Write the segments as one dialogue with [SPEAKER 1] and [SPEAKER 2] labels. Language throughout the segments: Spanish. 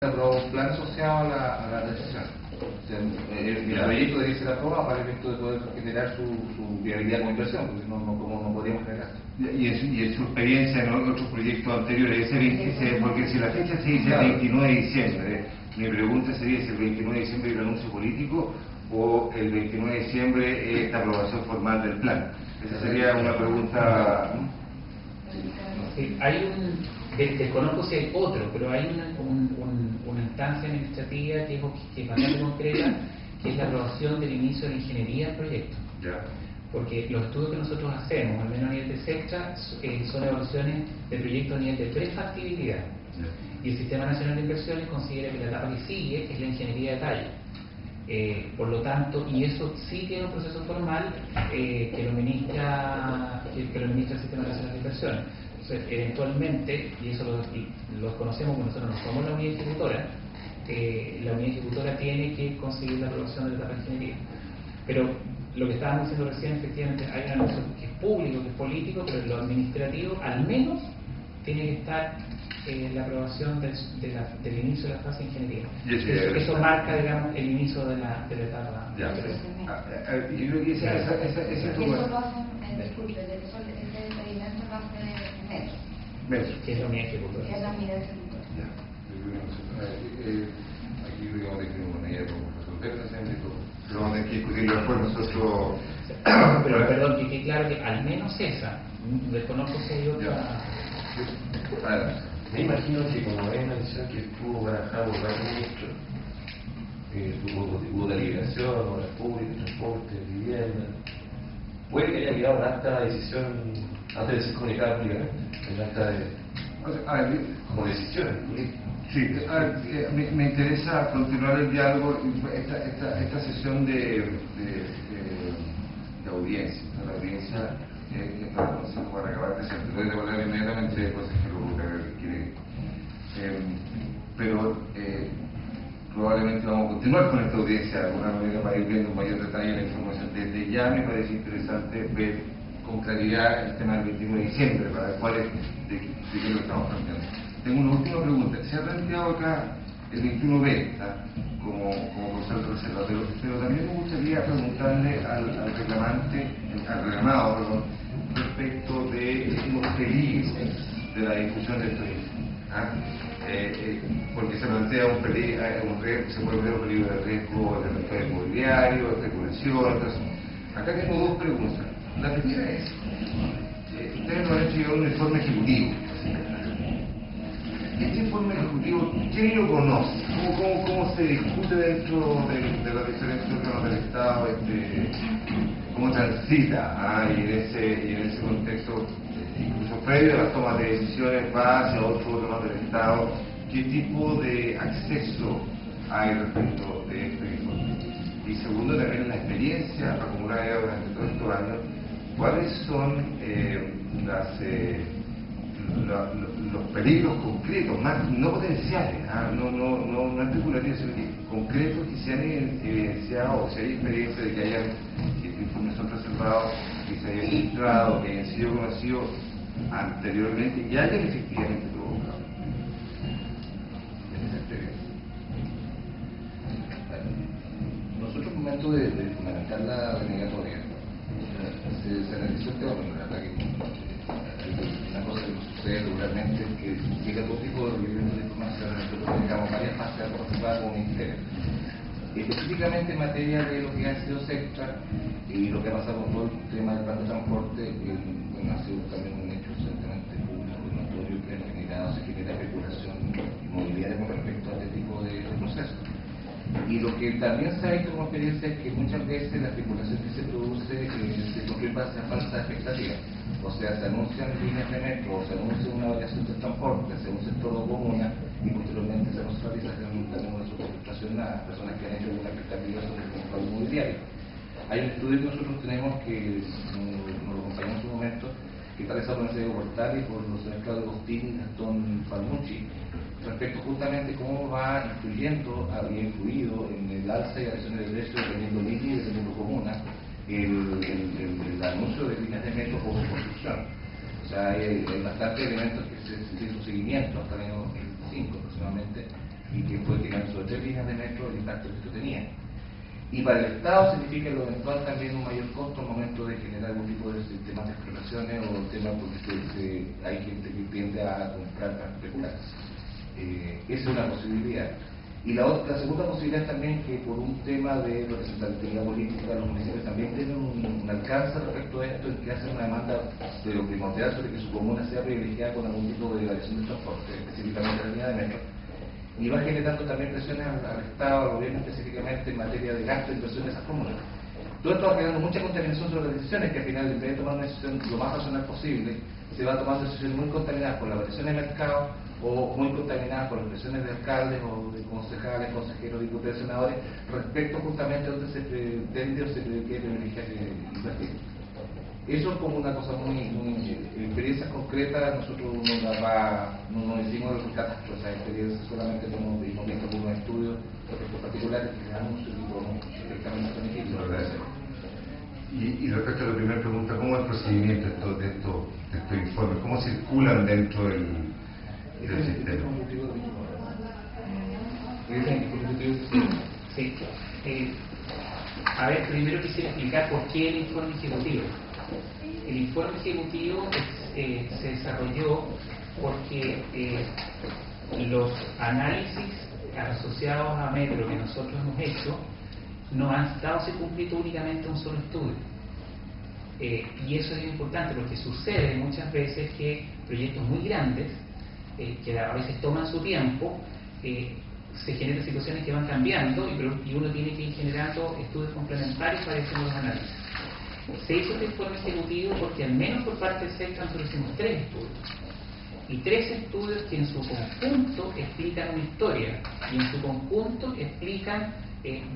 [SPEAKER 1] aprobó un plan asociado a la decisión. O sea, el proyecto debe ser aprobado para el efecto de poder generar su viabilidad como inversión, porque no podríamos generar.
[SPEAKER 2] Y en su experiencia en otros proyectos anteriores, porque si la fecha se dice el 29 de diciembre, mi pregunta sería si el 29 de diciembre es el anuncio político o el 29 de diciembre es esta aprobación formal del plan. Esa sería una pregunta.
[SPEAKER 3] Sí, desconozco si hay otro, pero hay una instancia administrativa que es bastante concreta, que es la aprobación del inicio de la ingeniería del proyecto.
[SPEAKER 2] Ya.
[SPEAKER 3] Porque los estudios que nosotros hacemos, al menos a nivel de SECTRA, son evaluaciones de proyectos a nivel de prefactibilidad. Y el Sistema Nacional de Inversiones considera que la etapa que sigue es la ingeniería de detalle. Por lo tanto, y eso sí tiene un proceso formal que lo ministra el Sistema Nacional de Inversiones. Entonces, eventualmente, y eso lo conocemos porque nosotros no somos la unidad ejecutora, la unidad ejecutora tiene que conseguir la aprobación de la etapa de ingeniería. Pero lo que estábamos diciendo recién, efectivamente, hay un anuncio que es público, que es político, pero en lo administrativo, al menos, tiene que estar la aprobación del inicio de la fase de ingeniería. Eso marca, digamos, el inicio de la etapa.
[SPEAKER 2] Ya, pero yo creo que ese es tu...
[SPEAKER 4] Eso lo hacen, disculpe, ese experimento lo hace
[SPEAKER 2] Metro.
[SPEAKER 3] Que es la unidad ejecutora.
[SPEAKER 4] que es la unidad ejecutora.
[SPEAKER 1] Aquí digamos que una manera de resolver
[SPEAKER 2] Pero vamos a tener que discutirlo después nosotros.
[SPEAKER 3] Pero perdón, que quede claro que al menos esa, desconozco si hay otra.
[SPEAKER 5] Me imagino que como es una decisión que estuvo barajada por varios ministros, hubo deliberación, obras públicas, transporte, vivienda, puede que haya quedado una acta de decisión antes de ser comunicada públicamente, el acta de como decisión política.
[SPEAKER 2] Sí, me interesa continuar el diálogo, esta sesión de audiencia. La audiencia que está conociendo para acabar de ser. Voy a devolver inmediatamente después que lo quiere. Pero probablemente vamos a continuar con esta audiencia de alguna manera para ir viendo en mayor detalle la información. Desde ya me parece interesante ver con claridad el tema del 29 de diciembre para ver cuál es de qué lo estamos planteando. Tengo una última pregunta. Se ha planteado acá el 21B como concepto reserva, pero también me gustaría preguntarle al reclamado, respecto de los peligros de la discusión de esto. Porque se plantea un peligro, se puede ver un peligro de riesgo del mercado inmobiliario, de especulación. Entonces, acá tengo dos preguntas. La primera es, ustedes nos han hecho llegar un informe ejecutivo. Este informe ejecutivo, ¿quién lo conoce? ¿Cómo se discute dentro de los diferentes órganos del Estado? ¿Cómo transita? Y en ese contexto, incluso previo a las tomas de decisiones, va hacia otros órganos del Estado. ¿Qué tipo de acceso hay respecto de este informe? Y segundo, también la experiencia acumulada durante todos estos años, ¿cuáles son los peligros concretos, más no potenciales, no especulativos, sino que concretos que se han evidenciado, o si hay experiencia de que estos informes son reservados, que se hayan filtrado, que hayan sido conocidos anteriormente y hayan efectivamente provocado esa experiencia?
[SPEAKER 1] Nosotros, al momento de fundamentar la denegatoria, se analizó el tema, la verdad que una cosa que sucede regularmente es que llega todo tipo de requerimientos de información, nosotros dejamos varias fases a participar como ministerio. Específicamente en materia de lo que ha sido SECTRA y lo que ha pasado con todo el tema del plan de transporte, ha sido también un hecho recientemente público, notorio, que se genera especulación inmobiliaria con respecto a este tipo de procesos. Y lo que también se ha hecho como experiencia es que muchas veces la especulación que se produce se construye base a falsas expectativas. O sea, se anuncian líneas de metro, se anuncia una variación del transporte, se anuncia todo comuna y posteriormente se realiza también una subcontratación a personas que han hecho una expectativa sobre el mercado inmobiliario. Hay un estudio que nosotros tenemos que nos lo acompañó en su momento, que está realizado por el Consejo Portal y por los señores Claudio Agustín y Gastón Palmucci, respecto justamente cómo va influyendo, había influido en el alza y variaciones de precios dependiendo línea y dependiendo comuna, el anuncio de líneas de metro por construcción. O sea, hay bastantes elementos que se hizo seguimiento hasta el año 2005 aproximadamente y que fue estimando sobre 3 líneas de metro el impacto que esto tenía. Y para el Estado significa lo eventual también un mayor costo al momento de generar algún tipo de sistemas de exploraciones o temas porque hay gente que tiende a comprar para especular. Esa es una posibilidad. Y la segunda posibilidad también que por un tema de representatividad política los municipios también tienen un alcance respecto a esto en que hacen una demanda de lo primordial sobre que su comuna sea privilegiada con algún tipo de variación de transporte, específicamente la línea de metro. Y va generando también presiones al Estado, al gobierno específicamente en materia de gasto e inversión de esas comunas. Todo esto va generando mucha contaminación sobre las decisiones que al final, en vez de tomar una decisión lo más racional posible, se va tomando decisiones muy contaminadas por la variación de mercado o muy contaminadas por las presiones de alcaldes o de concejales, consejeros, diputados, senadores, respecto justamente a donde se pretende o se quiere privilegiar invertir. Eso es como una cosa muy experiencias concretas, nosotros no hicimos catástrofes, esas experiencias solamente hemos visto algunos estudios particulares que dan un tipo perfectamente beneficio.
[SPEAKER 2] Y respecto a la primera pregunta, ¿cómo es el procedimiento de estos informes? ¿Cómo circulan dentro del sistema?
[SPEAKER 3] Sí. A ver, primero quisiera explicar por qué el informe ejecutivo. El informe ejecutivo se desarrolló porque los análisis asociados a Metro que nosotros hemos hecho no han estado circunscritos únicamente a un solo estudio. Y eso es importante porque sucede muchas veces que proyectos muy grandes, que a veces toman su tiempo, se generan situaciones que van cambiando y uno tiene que ir generando estudios complementarios para hacer los análisis. Se hizo este informe ejecutivo porque al menos por parte de SECTRA nosotros hicimos 3 estudios. Y 3 estudios que en su conjunto explican una historia y en su conjunto explican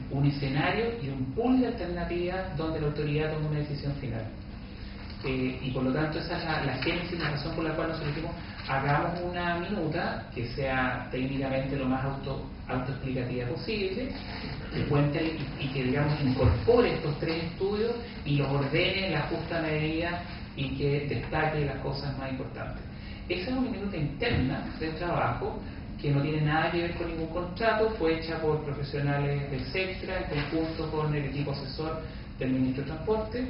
[SPEAKER 3] un escenario y un pool de alternativas donde la autoridad toma una decisión final. Y por lo tanto esa es la génesis, la razón por la cual nosotros dijimos hagamos una minuta que sea técnicamente lo más autoexplicativa posible, que cuente y que digamos incorpore estos 3 estudios y los ordene en la justa medida y que destaque las cosas más importantes. Esa es una minuta interna de trabajo que no tiene nada que ver con ningún contrato, fue hecha por profesionales del SECTRA en conjunto con el equipo asesor del Ministro de Transporte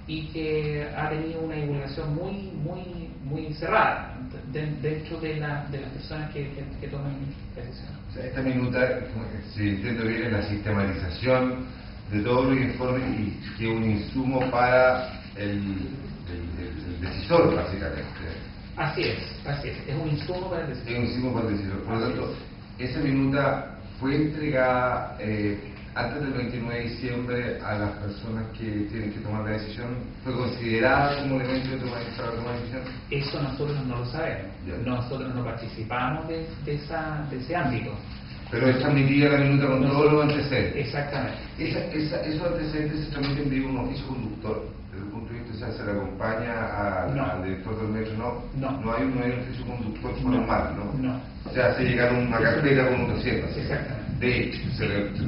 [SPEAKER 3] y que ha tenido una divulgación muy cerrada dentro de las personas que toman decisiones.
[SPEAKER 2] O sea, esta minuta, si entiendo bien, es la sistematización de todos los informes y que es un insumo para el decisor, básicamente.
[SPEAKER 3] Así es, es un insumo para el decisor.
[SPEAKER 2] Es un insumo para el decisor. Por lo tanto, esa minuta fue entregada antes del 29 de diciembre a las personas que tienen que tomar la decisión. ¿Fue considerada como elemento para tomar la decisión?
[SPEAKER 3] Eso nosotros no lo sabemos. Nosotros no participamos de ese ámbito.
[SPEAKER 2] Pero es transmitida la minuta con todos los antecedentes.
[SPEAKER 3] Exactamente.
[SPEAKER 2] Esos antecedentes se transmiten de un oficio conductor. Desde el punto de vista, se le acompaña al director del metro, no hay un oficio conductor formal, ¿no? O sea, se llega a una carpeta con un dossier.
[SPEAKER 3] Exactamente.
[SPEAKER 2] De hecho,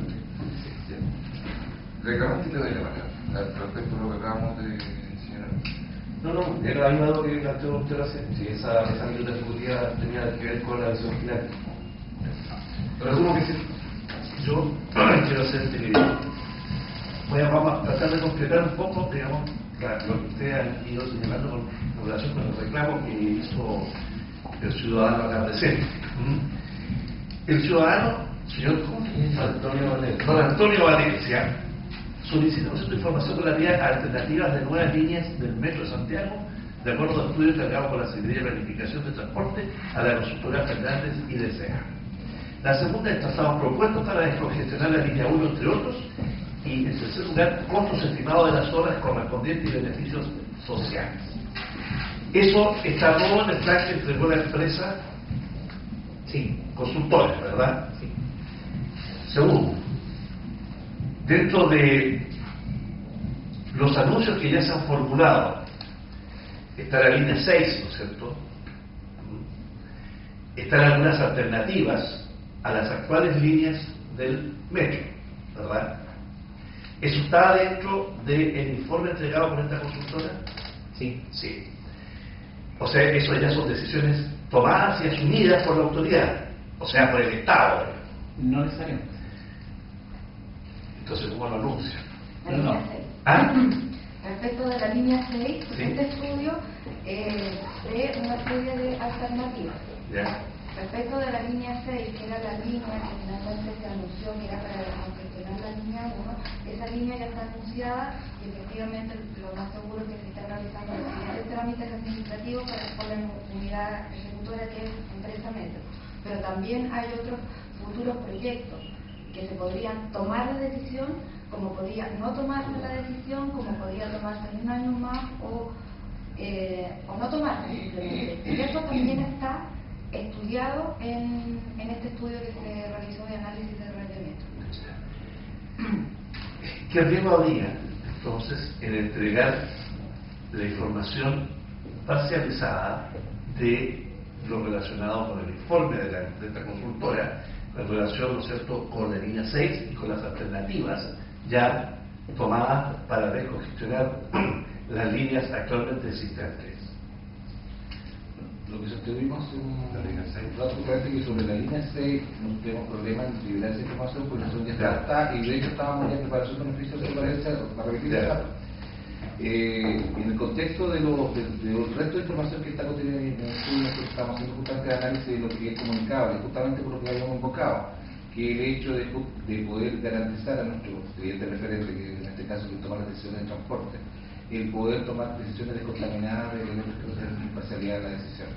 [SPEAKER 2] reclamante y le doy la palabra respecto a lo que acabamos de enseñar.
[SPEAKER 5] No, era algo que planteó usted recién. Si esa minuta ejecutiva tenía que ver con la decisión final.
[SPEAKER 6] Pero como que yo quiero hacer vamos a tratar de concretar un poco, digamos, lo que ustedes han ido señalando con relación con el reclamo que hizo el ciudadano acá presente. El ciudadano, señor don Antonio Valencia, solicita información relativa a alternativas de nuevas líneas del Metro de Santiago, de acuerdo a estudios cargados por la Secretaría de Planificación de Transporte a la consultora Fernández y DCA. La segunda es trazados propuestos para descongestionar la línea 1, entre otros, y en tercer lugar, costos estimados de las obras correspondientes y beneficios sociales. Eso está todo en el plan que entregó la empresa consultora, ¿verdad?
[SPEAKER 3] Sí.
[SPEAKER 6] Segundo, dentro de los anuncios que ya se han formulado, está la línea 6, ¿no es cierto? Están algunas alternativas a las actuales líneas del metro, ¿verdad? ¿Eso está dentro del informe entregado por esta consultora?
[SPEAKER 3] Sí.
[SPEAKER 6] O sea, eso ya son decisiones tomadas y asumidas por la autoridad, o sea, por el Estado.
[SPEAKER 3] No necesariamente.
[SPEAKER 6] Entonces, ¿cómo lo anuncia?
[SPEAKER 4] La
[SPEAKER 3] No.
[SPEAKER 4] línea 6.
[SPEAKER 6] ¿Ah?
[SPEAKER 4] Respecto de la línea 6,
[SPEAKER 6] Sí.
[SPEAKER 4] este estudio de un estudio de alternativas.
[SPEAKER 6] Ya.
[SPEAKER 4] Respecto de la línea 6, que era la línea que finalmente se anunció que era para confeccionar la línea 1, esa línea ya está anunciada y efectivamente lo más seguro es que se está realizando los siguientes trámites administrativos por la unidad ejecutora que es Empresa Metro. Pero también hay otros futuros proyectos que se podrían tomar la decisión, como podría no tomarse la decisión, como podría tomarse en un año más o no tomarse simplemente. Y eso también está estudiado en este estudio que se realizó de análisis de red de metro.
[SPEAKER 6] ¿Qué riesgo habría, entonces, en entregar la información parcializada de lo relacionado con el informe de esta consultora en relación, ¿no es cierto?, con la línea 6 y con las alternativas ya tomadas para recongestionar las líneas actualmente existentes?
[SPEAKER 1] Lo que sostuvimos
[SPEAKER 6] La línea 6.
[SPEAKER 1] prácticamente que sobre la línea 6 no tenemos problema en liberar esa información porque nosotros ya está, y de hecho estábamos ya en preparación de beneficios para repetir esa. En el contexto del resto de información que está contenida en el estudio, nosotros estamos haciendo justamente análisis de lo que es comunicable, justamente por lo que habíamos invocado, que el hecho de poder garantizar a nuestro cliente referente, que en este caso que toma las decisiones de transporte, el poder tomar decisiones descontaminadas de elementos que no tienen imparcialidad en la decisión.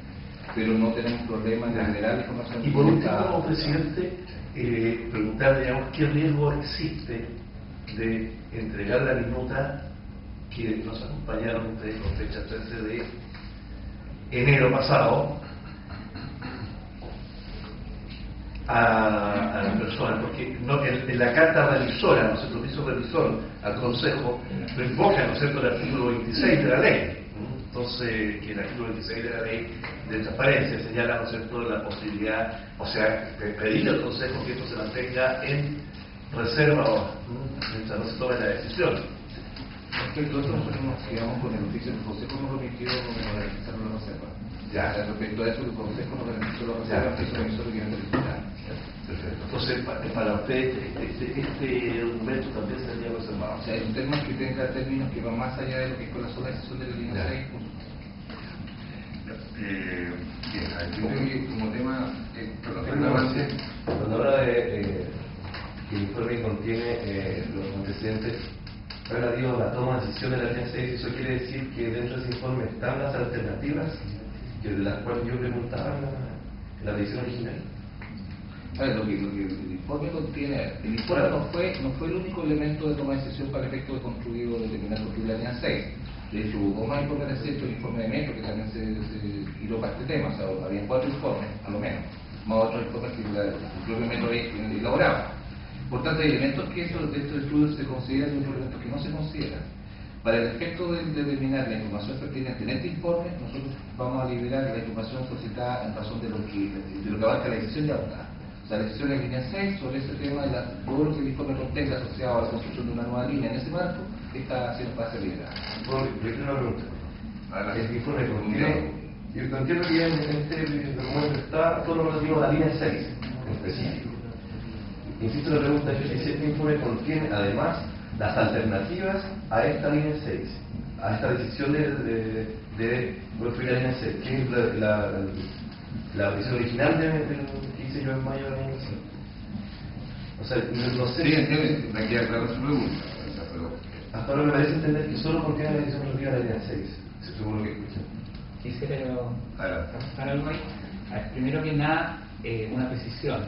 [SPEAKER 1] Pero no tenemos problema en generar la información.
[SPEAKER 6] Y por último, como presidente, preguntarle, digamos, qué riesgo existe de entregar la minuta que nos acompañaron ustedes con fecha 13 de enero pasado a las personas, porque en la carta revisora, ¿no es cierto?, el piso revisor al Consejo, lo invoca, ¿no es cierto?, el artículo 26 de la ley. Entonces, que el artículo 26 de la ley de transparencia señala, ¿no es cierto?, la posibilidad, o sea, pedir al Consejo que esto se mantenga en reserva mientras no se tome la decisión.
[SPEAKER 1] Respecto a eso, nosotros nos quedamos con el oficio del Consejo, nos permitió garantizar la reserva.
[SPEAKER 6] Ya.
[SPEAKER 1] O sea, respecto a eso, el Consejo nos garantizó la reserva, el piso revisor que viene del
[SPEAKER 6] Perfecto. Entonces, para usted, este documento también sería reservado.
[SPEAKER 1] O sea, es un tema que tenga términos que van más allá de lo que es con la sola decisión de la línea
[SPEAKER 6] Ya.
[SPEAKER 1] 6.
[SPEAKER 2] Bien, aquí creo que como tema,
[SPEAKER 5] Cuando habla de que el informe contiene los antecedentes relativos a la toma de decisión de la línea 6, eso quiere decir que dentro de ese informe están las alternativas de las cuales yo preguntaba en la decisión original.
[SPEAKER 1] Lo que el informe contiene, el informe no fue el único elemento de toma de decisión para el efecto de construir o determinar construir la línea 6. De hecho, hubo más informes recientes, el informe de Metro, que también se giró para este tema, o sea, había 4 informes, a lo menos, más otros informes que el propio Metro había elaborado. Por tanto, hay elementos que de estos estudios se consideran y otros elementos que no se consideran. Para el efecto de determinar la información pertinente en este informe, nosotros vamos a liberar la información solicitada en razón de lo que abarca la decisión ya adoptada. O sea, la decisión de la línea 6 sobre ese tema, todo lo que el informe contenga asociado a la construcción de una nueva línea en ese marco, está haciendo para ser liberada.
[SPEAKER 5] Yo quiero una pregunta. El informe contiene, yo entiendo que en este documento está todo lo relativo a la línea 6 en específico. Insisto en la pregunta, yo si este informe contiene además las alternativas a esta línea 6, a esta decisión de construir la línea 6, que es la decisión original que hice yo en mayo del año pasado. O sea, no sé.
[SPEAKER 2] Sí, entiende, me queda clara su pregunta, pero
[SPEAKER 5] Hasta ahora me parece entender que solo contiene la decisión relativa a la línea 6, según lo que escuché.
[SPEAKER 3] Quisiera yo
[SPEAKER 2] Adelante.
[SPEAKER 3] comentar algo ahí. A ver, primero que nada, una precisión.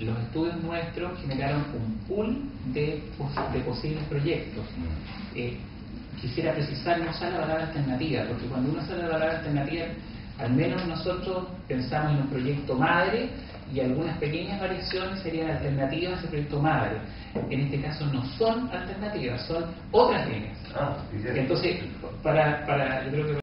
[SPEAKER 3] Los estudios nuestros generaron un pool de posibles proyectos. Quisiera precisar, no usar la palabra alternativa, porque cuando uno usa la palabra alternativa, al menos nosotros pensamos en un proyecto madre y algunas pequeñas variaciones serían alternativas a ese proyecto madre. En este caso no son alternativas, son otras líneas.
[SPEAKER 5] Ah, bien.
[SPEAKER 3] Entonces, yo creo que